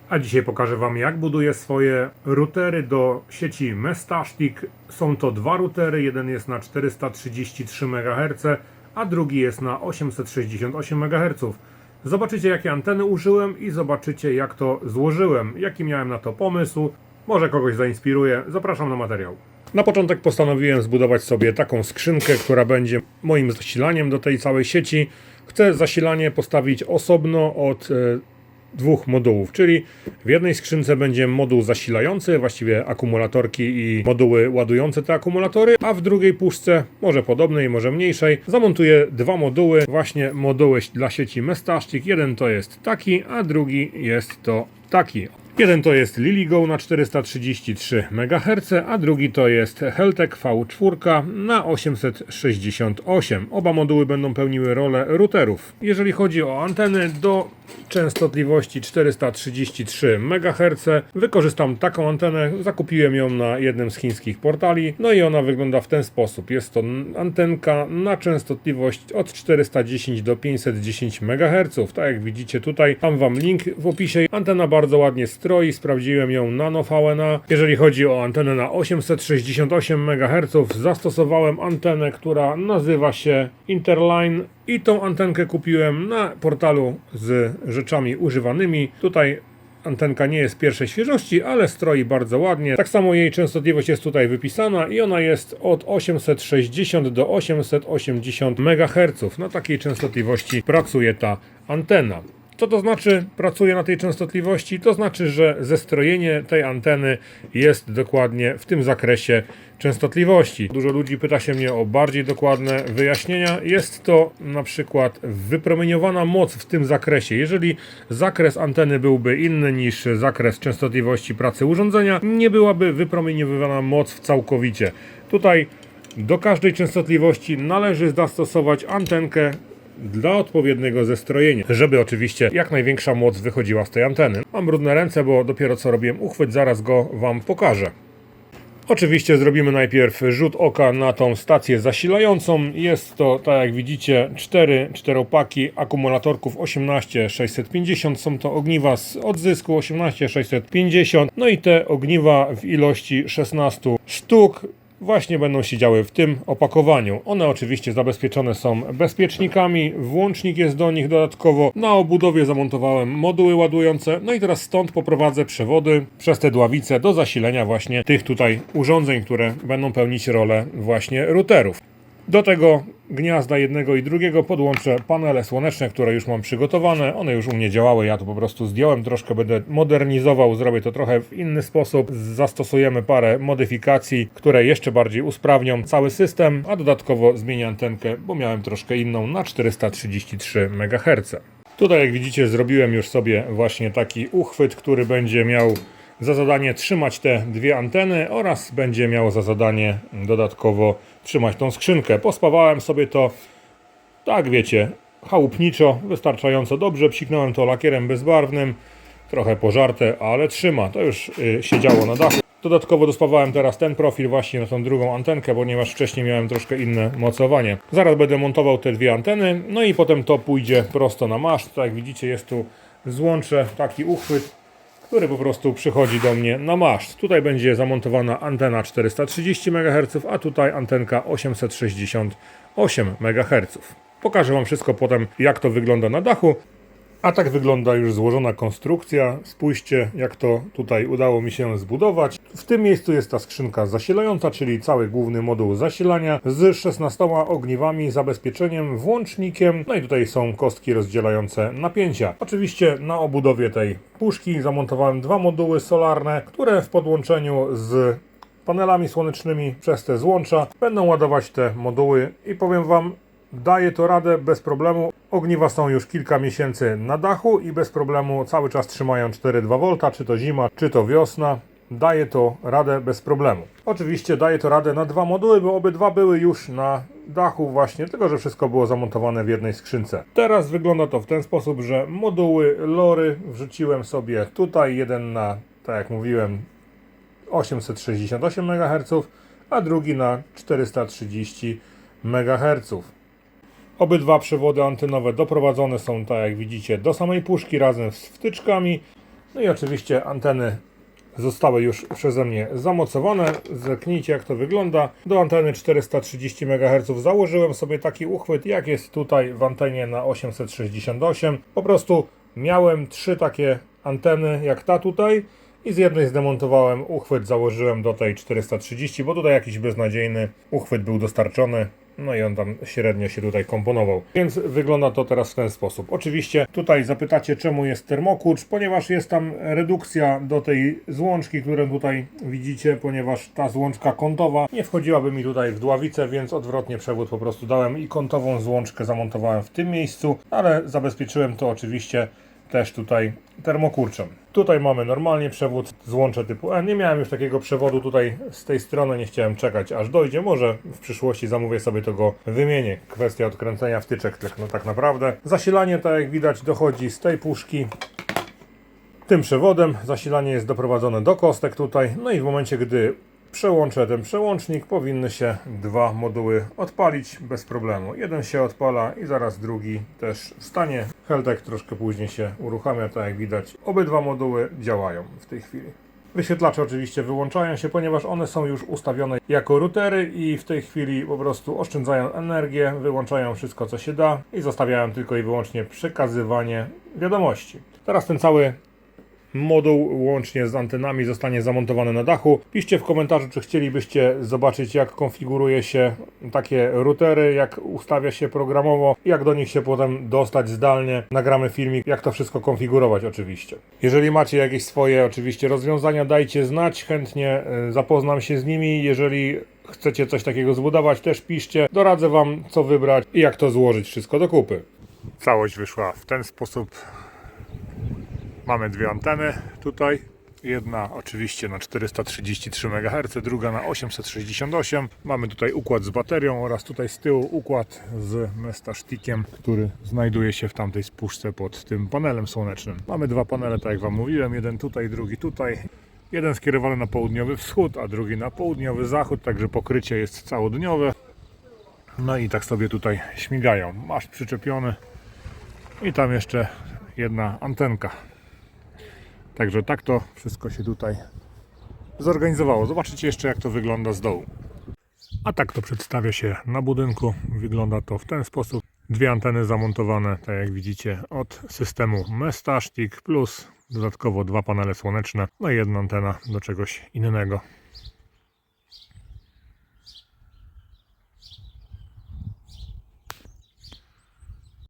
A dzisiaj pokażę Wam, jak buduję swoje routery do sieci Mestashtik. Są to dwa routery, jeden jest na 433 MHz, a drugi jest na 868 MHz. Zobaczycie, jakie anteny użyłem i zobaczycie, jak to złożyłem, jaki miałem na to pomysł. Może kogoś zainspiruje. Zapraszam na materiał. Na początek postanowiłem zbudować sobie taką skrzynkę, która będzie moim zasilaniem do tej całej sieci. Chcę zasilanie postawić osobno od dwóch modułów, czyli w jednej skrzynce będzie moduł zasilający, właściwie akumulatorki i moduły ładujące te akumulatory, a w drugiej puszce, może podobnej, może mniejszej, zamontuję dwa moduły, właśnie moduły dla sieci Mestashtik. Jeden to jest taki, a drugi jest to taki. Jeden to jest LilyGo na 433 MHz, a drugi to jest Heltec V4 na 868. Oba moduły będą pełniły rolę routerów. Jeżeli chodzi o anteny do częstotliwości 433 MHz, wykorzystam taką antenę, zakupiłem ją na jednym z chińskich portali, no i ona wygląda w ten sposób. Jest to antenka na częstotliwość od 410 do 510 MHz. Tak jak widzicie tutaj, dam Wam link w opisie. Antena bardzo ładnie stroi, sprawdziłem ją na NoVNA. Jeżeli chodzi o antenę na 868 MHz, zastosowałem antenę, która nazywa się Interline i tą antenkę kupiłem na portalu z rzeczami używanymi. Tutaj antenka nie jest pierwszej świeżości, ale stroi bardzo ładnie. Tak samo jej częstotliwość jest tutaj wypisana i ona jest od 860 do 880 MHz. Na takiej częstotliwości pracuje ta antena. Co to znaczy pracuje na tej częstotliwości? To znaczy, że zestrojenie tej anteny jest dokładnie w tym zakresie częstotliwości. Dużo ludzi pyta się mnie o bardziej dokładne wyjaśnienia. Jest to na przykład wypromieniowana moc w tym zakresie. Jeżeli zakres anteny byłby inny niż zakres częstotliwości pracy urządzenia, nie byłaby wypromieniowana moc całkowicie. Tutaj do każdej częstotliwości należy zastosować antenkę dla odpowiedniego zestrojenia, żeby oczywiście jak największa moc wychodziła z tej anteny. Mam brudne ręce, bo dopiero co robiłem uchwyt, zaraz go Wam pokażę. Oczywiście zrobimy najpierw rzut oka na tą stację zasilającą. Jest to, tak jak widzicie, czteropaki akumulatorków 18650. Są to ogniwa z odzysku 18650. No i te ogniwa w ilości 16 sztuk właśnie będą siedziały w tym opakowaniu. One oczywiście zabezpieczone są bezpiecznikami, włącznik jest do nich dodatkowo. Na obudowie zamontowałem moduły ładujące, no i teraz stąd poprowadzę przewody przez te dławice do zasilenia właśnie tych tutaj urządzeń, które będą pełnić rolę właśnie routerów. Do tego gniazda jednego i drugiego podłączę panele słoneczne, które już mam przygotowane. One już u mnie działały, ja to po prostu zdjąłem, troszkę będę modernizował, zrobię to trochę w inny sposób. Zastosujemy parę modyfikacji, które jeszcze bardziej usprawnią cały system, a dodatkowo zmienię antenkę, bo miałem troszkę inną na 433 MHz. Tutaj, jak widzicie, zrobiłem już sobie właśnie taki uchwyt, który będzie miał za zadanie trzymać te dwie anteny oraz będzie miał za zadanie dodatkowo trzymać tą skrzynkę. Pospawałem sobie to, tak wiecie, chałupniczo, wystarczająco dobrze. Psiknąłem to lakierem bezbarwnym, trochę pożarte, ale trzyma. To już siedziało na dachu. Dodatkowo dospawałem teraz ten profil właśnie na tą drugą antenkę, ponieważ wcześniej miałem troszkę inne mocowanie. Zaraz będę montował te dwie anteny, no i potem to pójdzie prosto na maszt. Tak jak widzicie, jest tu złącze, taki uchwyt, który po prostu przychodzi do mnie na maszt. Tutaj będzie zamontowana antena 430 MHz, a tutaj antenka 868 MHz. Pokażę Wam wszystko potem, jak to wygląda na dachu. A tak wygląda już złożona konstrukcja. Spójrzcie, jak to tutaj udało mi się zbudować. W tym miejscu jest ta skrzynka zasilająca, czyli cały główny moduł zasilania z 16 ogniwami, zabezpieczeniem, włącznikiem. No i tutaj są kostki rozdzielające napięcia. Oczywiście na obudowie tej puszki zamontowałem dwa moduły solarne, które w podłączeniu z panelami słonecznymi przez te złącza będą ładować te moduły i powiem Wam, daje to radę bez problemu. Ogniwa są już kilka miesięcy na dachu i bez problemu cały czas trzymają 4,2 V, czy to zima, czy to wiosna. Daje to radę bez problemu. Oczywiście daje to radę na dwa moduły, bo obydwa były już na dachu właśnie, tylko że wszystko było zamontowane w jednej skrzynce. Teraz wygląda to w ten sposób, że moduły LoRy wrzuciłem sobie tutaj, jeden na, tak jak mówiłem, 868 MHz, a drugi na 430 MHz. Obydwa przewody antenowe doprowadzone są, tak jak widzicie, do samej puszki razem z wtyczkami. No i oczywiście anteny zostały już przeze mnie zamocowane. Zerknijcie, jak to wygląda. Do anteny 430 MHz założyłem sobie taki uchwyt, jak jest tutaj w antenie na 868. Po prostu miałem 3 takie anteny, jak ta tutaj. I z jednej zdemontowałem uchwyt, założyłem do tej 430, bo tutaj jakiś beznadziejny uchwyt był dostarczony. No i on tam średnio się tutaj komponował. Więc wygląda to teraz w ten sposób. Oczywiście tutaj zapytacie, czemu jest termokurcz, ponieważ jest tam redukcja do tej złączki, którą tutaj widzicie, ponieważ ta złączka kątowa nie wchodziłaby mi tutaj w dławicę, więc odwrotnie przewód po prostu dałem i kątową złączkę zamontowałem w tym miejscu, ale zabezpieczyłem to oczywiście też tutaj termokurczem. Tutaj mamy normalnie przewód, złącze typu N. Nie miałem już takiego przewodu tutaj z tej strony, nie chciałem czekać aż dojdzie. Może w przyszłości zamówię sobie, to go wymienię. Kwestia odkręcenia wtyczek tak naprawdę. Zasilanie, tak jak widać, dochodzi z tej puszki tym przewodem. Zasilanie jest doprowadzone do kostek tutaj. No i w momencie, gdy przełączę ten przełącznik, powinny się 2 moduły odpalić bez problemu. Jeden się odpala i zaraz drugi też wstanie. Heldek troszkę później się uruchamia, tak jak widać. Obydwa moduły działają w tej chwili. Wyświetlacze oczywiście wyłączają się, ponieważ one są już ustawione jako routery i w tej chwili po prostu oszczędzają energię, wyłączają wszystko, co się da i zostawiają tylko i wyłącznie przekazywanie wiadomości. Teraz ten cały moduł łącznie z antenami zostanie zamontowany na dachu. Piszcie w komentarzu, czy chcielibyście zobaczyć, jak konfiguruje się takie routery, jak ustawia się programowo, jak do nich się potem dostać zdalnie. Nagramy filmik, jak to wszystko konfigurować oczywiście. Jeżeli macie jakieś swoje oczywiście rozwiązania, dajcie znać, chętnie zapoznam się z nimi. Jeżeli chcecie coś takiego zbudować, też piszcie. Doradzę Wam, co wybrać i jak to złożyć wszystko do kupy. Całość wyszła w ten sposób. Mamy 2 anteny tutaj, jedna oczywiście na 433 MHz, druga na 868. Mamy tutaj układ z baterią oraz tutaj z tyłu układ z mestasztikiem, który znajduje się w tamtej puszce pod tym panelem słonecznym. Mamy 2 panele, tak jak Wam mówiłem, jeden tutaj, drugi tutaj. Jeden skierowany na południowy wschód, a drugi na południowy zachód, także pokrycie jest całodniowe. No i tak sobie tutaj śmigają. Masz przyczepiony i tam jeszcze jedna antenka. Także tak to wszystko się tutaj zorganizowało. Zobaczycie jeszcze, jak to wygląda z dołu. A tak to przedstawia się na budynku. Wygląda to w ten sposób. 2 anteny zamontowane, tak jak widzicie, od systemu Mestasztik plus dodatkowo 2 panele słoneczne, no i jedna antena do czegoś innego.